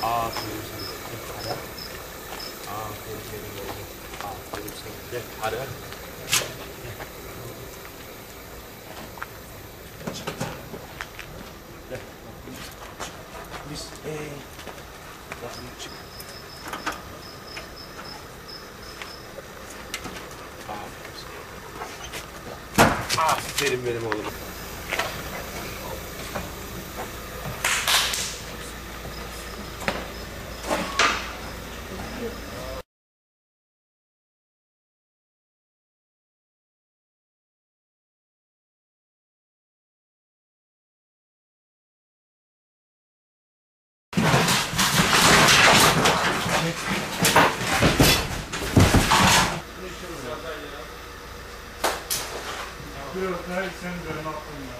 Aferin sana. Hadi. Aferin benim oğlum. Aferin sana. Gel hadi hadi. Gel. Biz bakın çık. Aferin benim oğlum. Yok, hayır sen benim aklım ya.